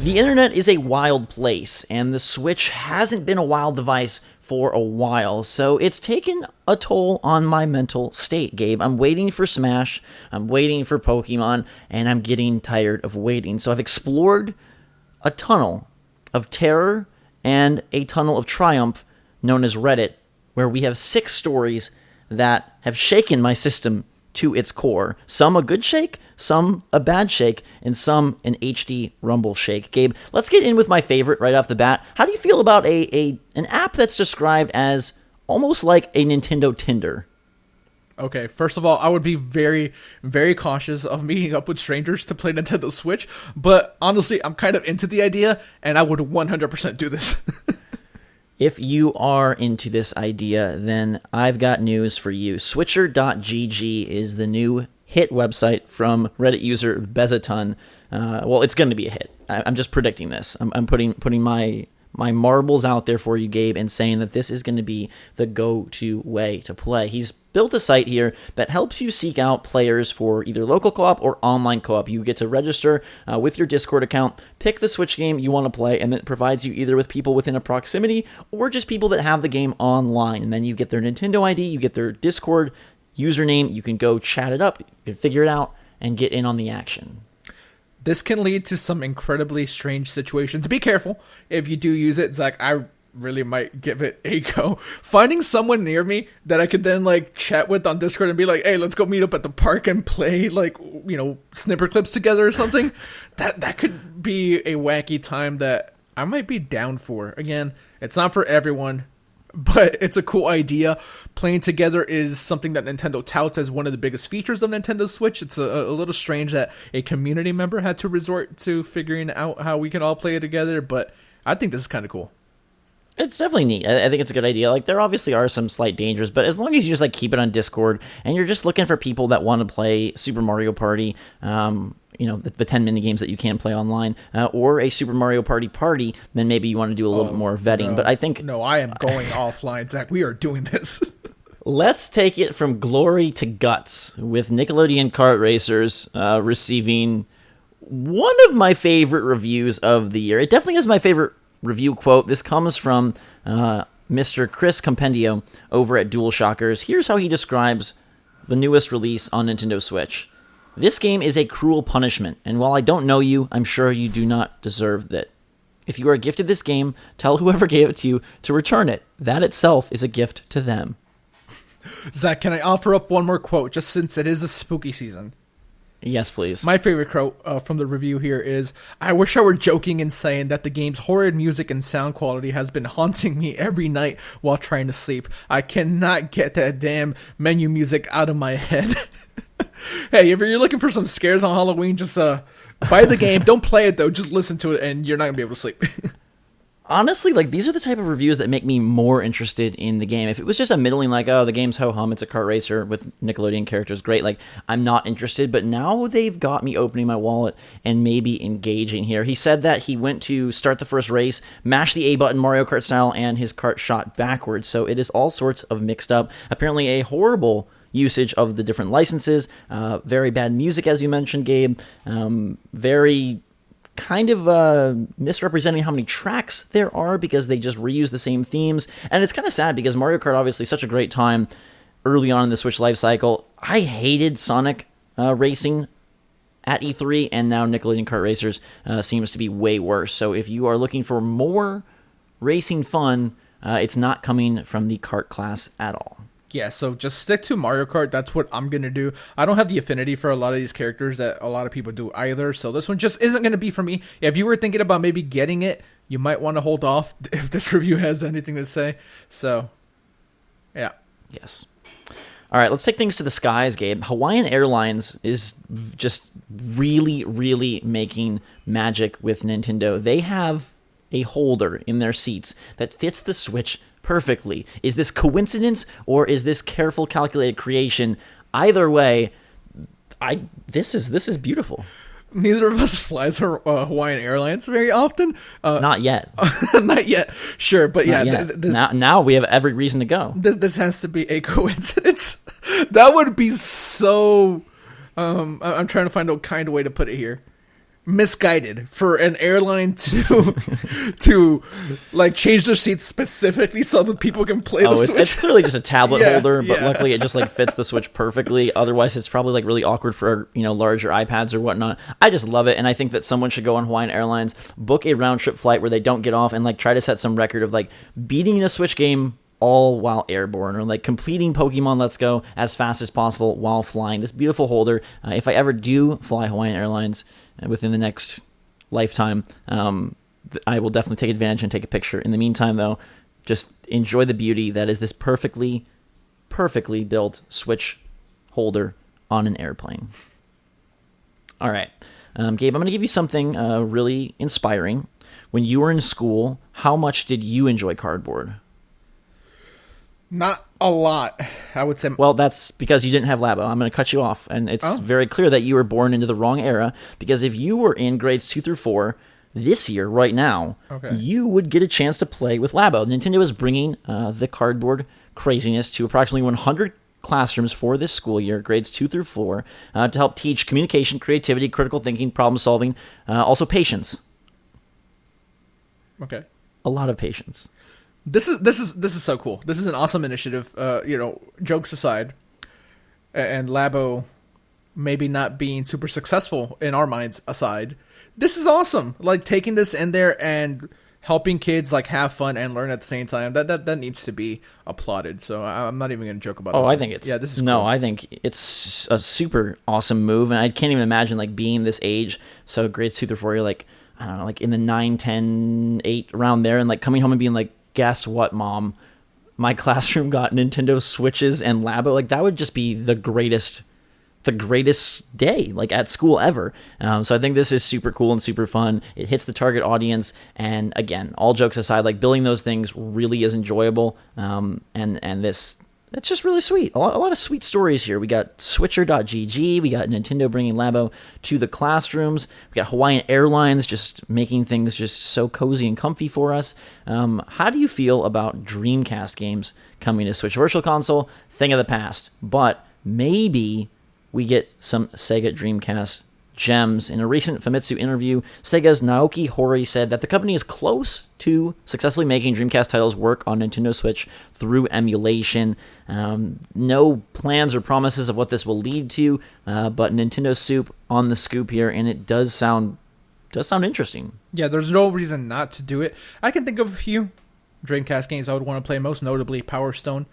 The internet is a wild place, and the Switch hasn't been a wild device for a while, so it's taken a toll on my mental state, Gabe. I'm waiting for Smash, I'm waiting for Pokemon, and I'm getting tired of waiting. So I've explored a tunnel of terror and a tunnel of triumph known as Reddit, where we have 6 stories that have shaken my system to its core. Some a good shake, some a bad shake, and some an HD rumble shake. Gabe, let's get in with my favorite right off the bat. How do you feel about an app that's described as almost like a Nintendo Tinder? Okay, first of all, I would be very, very cautious of meeting up with strangers to play Nintendo Switch, but honestly, I'm kind of into the idea, and I would 100% do this. If you are into this idea, then I've got news for you. Switcher.gg is the new hit website from Reddit user Bezaton. Well, it's going to be a hit. I'm just predicting this. I'm putting my marbles out there for you, Gabe, and saying that this is going to be the go-to way to play. He's built a site here that helps you seek out players for either local co-op or online co-op. You get to register with your Discord account, pick the Switch game you want to play, and it provides you either with people within a proximity or just people that have the game online. And then you get their Nintendo ID, you get their Discord username, you can go chat it up, you can figure it out, and get in on the action. This can lead to some incredibly strange situations. Be careful if you do use it, Zach. I really might give it a go. Finding someone near me that I could then chat with on Discord and be like, hey, let's go meet up at the park and play snipper clips together or something. that could be a wacky time that I might be down for. Again, it's not for everyone, but it's a cool idea. Playing together is something that Nintendo touts as one of the biggest features of Nintendo Switch. It's a little strange that a community member had to resort to figuring out how we can all play it together, but I think this is kind of cool. It's definitely neat. I think it's a good idea. There obviously are some slight dangers, but as long as you just keep it on Discord and you're just looking for people that want to play Super Mario Party, the 10 mini games that you can play online, or a Super Mario Party, then maybe you want to do a little bit more vetting. No, but I think I am going offline, Zach. We are doing this. Let's take it from glory to guts with Nickelodeon Kart Racers receiving one of my favorite reviews of the year. It definitely is my favorite review quote. This comes from Mr. Chris Compendio over at DualShockers. Here's how he describes the newest release on Nintendo Switch. This game is a cruel punishment, and while I don't know you, I'm sure you do not deserve that. If you are gifted this game, tell whoever gave it to you to return it. That itself is a gift to them. Zach, can I offer up one more quote, just since it is a spooky season? Yes, please. My favorite quote from the review here is, I wish I were joking and saying that the game's horrid music and sound quality has been haunting me every night while trying to sleep. I cannot get that damn menu music out of my head. Hey, if you're looking for some scares on Halloween, just buy the game. Don't play it, though. Just listen to it, and you're not going to be able to sleep. Honestly, these are the type of reviews that make me more interested in the game. If it was just a middling, the game's ho-hum, it's a kart racer with Nickelodeon characters, great, I'm not interested. But now they've got me opening my wallet and maybe engaging here. He said that he went to start the first race, mashed the A button Mario Kart style, and his cart shot backwards. So it is all sorts of mixed up. Apparently a horrible usage of the different licenses, very bad music, as you mentioned, Gabe, very kind of misrepresenting how many tracks there are because they just reuse the same themes. And it's kind of sad because Mario Kart obviously such a great time early on in the Switch life cycle. I hated Sonic racing at E3, and now Nickelodeon Kart Racers seems to be way worse. So if you are looking for more racing fun, it's not coming from the kart class at all. Yeah, so just stick to Mario Kart. That's what I'm going to do. I don't have the affinity for a lot of these characters that a lot of people do either, so this one just isn't going to be for me. If you were thinking about maybe getting it, you might want to hold off if this review has anything to say. So, yeah. Yes. All right, let's take things to the skies, Gabe. Hawaiian Airlines is just really, really making magic with Nintendo. They have a holder in their seats that fits the Switch perfectly. Is this coincidence or is this careful, calculated creation? Either way, this is beautiful. Neither of us flies Hawaiian Airlines very often. Not yet. Not yet. Sure, but yeah. Now we have every reason to go. This has to be a coincidence. That would be so... I'm trying to find a kind way to put it here. misguided for an airline to to like change their seats specifically so that people can play the Switch. It's clearly just a tablet Yeah, holder, but yeah. luckily it just like fits the Switch perfectly. Otherwise, it's probably like really awkward for larger iPads or whatnot. I just love it, and I think that someone should go on Hawaiian Airlines, book a round trip flight where they don't get off, and like try to set some record of like beating a Switch game all while airborne, or like completing Pokemon Let's Go as fast as possible while flying. This beautiful holder. If I ever do fly Hawaiian Airlines within the next lifetime, I will definitely take advantage and take a picture. In the meantime, though, just enjoy the beauty that is this perfectly built Switch holder on an airplane. All right, Gabe, I'm going to give you something really inspiring. When you were in school, how much did you enjoy cardboard? Not a lot, I would say. Well, that's because you didn't have Labo. I'm going to cut you off. And it's very clear that you were born into the wrong era, because if you were in grades 2 through 4 this year, right now, you would get a chance to play with Labo. Nintendo is bringing the cardboard craziness to approximately 100 classrooms for this school year, grades 2 through 4, to help teach communication, creativity, critical thinking, problem solving, also patience. Okay. A lot of patience. This is so cool. This is an awesome initiative. Jokes aside, and Labo maybe not being super successful in our minds aside, this is awesome. Like taking this in there and helping kids like have fun and learn at the same time. That needs to be applauded. So I'm not even going to joke about. Oh, this. I think it's this is no. cool. I think it's a super awesome move, and I can't even imagine like being this age. So grades 2 through 4, you're like, I don't know, like in the 9, 10, 8 around there, and like coming home and being like, guess what, Mom? My classroom got Nintendo Switches and Labo. Like that would just be the greatest day like at school ever. So I think this is super cool and super fun. It hits the target audience, and again, all jokes aside, like building those things really is enjoyable. And this. It's just really sweet. A lot of sweet stories here. We got Switcher.gg. We got Nintendo bringing Labo to the classrooms. We got Hawaiian Airlines just making things just so cozy and comfy for us. How do you feel about Dreamcast games coming to Switch? Virtual Console, thing of the past. But maybe we get some Sega Dreamcast gems. In a recent Famitsu interview, Sega's Naoki Hori said that the company is close to successfully making Dreamcast titles work on Nintendo Switch through emulation. No plans or promises of what this will lead to, but Nintendo Soup on the scoop here, and it does sound interesting. Yeah, there's no reason not to do it. I can think of a few Dreamcast games I would want to play, most notably Power Stone.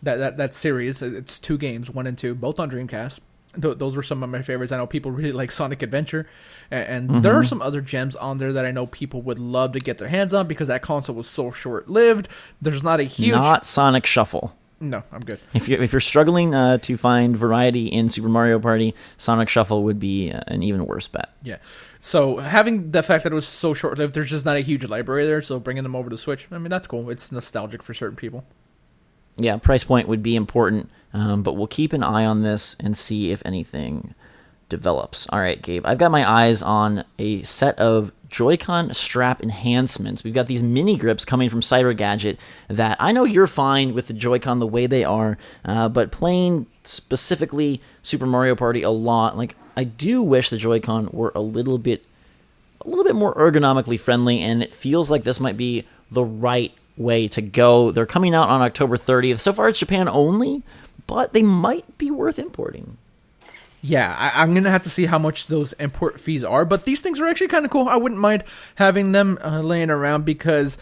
That series, it's 2 games, 1 and 2, both on Dreamcast. Those were some of my favorites. I know people really like Sonic Adventure, and there are some other gems on there that I know people would love to get their hands on because that console was so short-lived. There's not a huge... Not Sonic Shuffle. No, I'm good. If you're struggling to find variety in Super Mario Party, Sonic Shuffle would be an even worse bet. Yeah. So having the fact that it was so short-lived, there's just not a huge library there, so bringing them over to Switch, I mean, that's cool. It's nostalgic for certain people. Yeah, price point would be important, but we'll keep an eye on this and see if anything develops. All right, Gabe, I've got my eyes on a set of Joy-Con strap enhancements. We've got these mini grips coming from Cyber Gadget that I know you're fine with the Joy-Con the way they are, but playing specifically Super Mario Party a lot, like I do wish the Joy-Con were a little bit more ergonomically friendly, and it feels like this might be the right way to go. They're coming out on October 30th. So far it's Japan only, but they might be worth importing. Yeah, I'm going to have to see how much those import fees are, but these things are actually kind of cool. I wouldn't mind having them laying around because,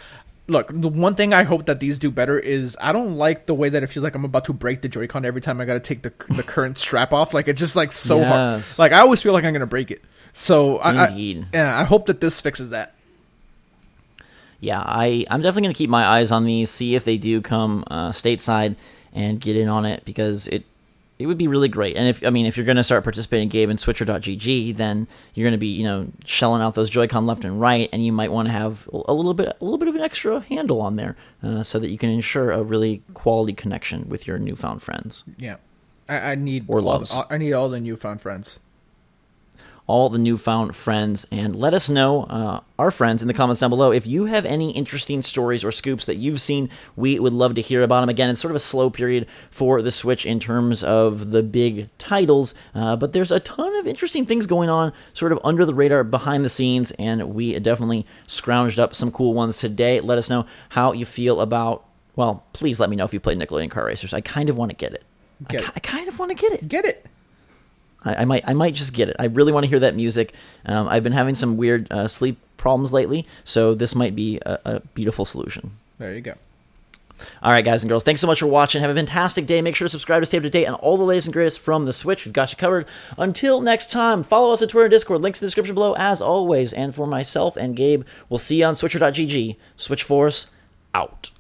look, the one thing I hope that these do better is I don't like the way that it feels like I'm about to break the Joy-Con every time I got to take the current strap off. Like, it's just like so hard. Like, I always feel like I'm going to break it. So, Indeed. I hope that this fixes that. Yeah, I'm definitely going to keep my eyes on these, see if they do come stateside and get in on it, because it would be really great. And if you're going to start participating, Gabe, in Switcher.gg, then you're going to be, shelling out those Joy-Con left and right, and you might want to have a little bit of an extra handle on there, so that you can ensure a really quality connection with your newfound friends. Yeah, I need or loves. I need all the newfound friends. all the newfound friends. And let us know, our friends, in the comments down below, if you have any interesting stories or scoops that you've seen. We would love to hear about them. Again, it's sort of a slow period for the Switch in terms of the big titles, but there's a ton of interesting things going on sort of under the radar, behind the scenes, and we definitely scrounged up some cool ones today. Let us know how you feel about, well, please let me know if you played Nickelodeon Kart Racers. I kind of want to get it. I kind of want to get it. Get it. I might just get it. I really want to hear that music. I've been having some weird sleep problems lately, so this might be a beautiful solution. There you go. All right, guys and girls, thanks so much for watching. Have a fantastic day. Make sure to subscribe to stay up to date on all the latest and greatest from the Switch. We've got you covered. Until next time, follow us on Twitter and Discord. Links in the description below, as always. And for myself and Gabe, we'll see you on Switcher.gg. Switch Force, out.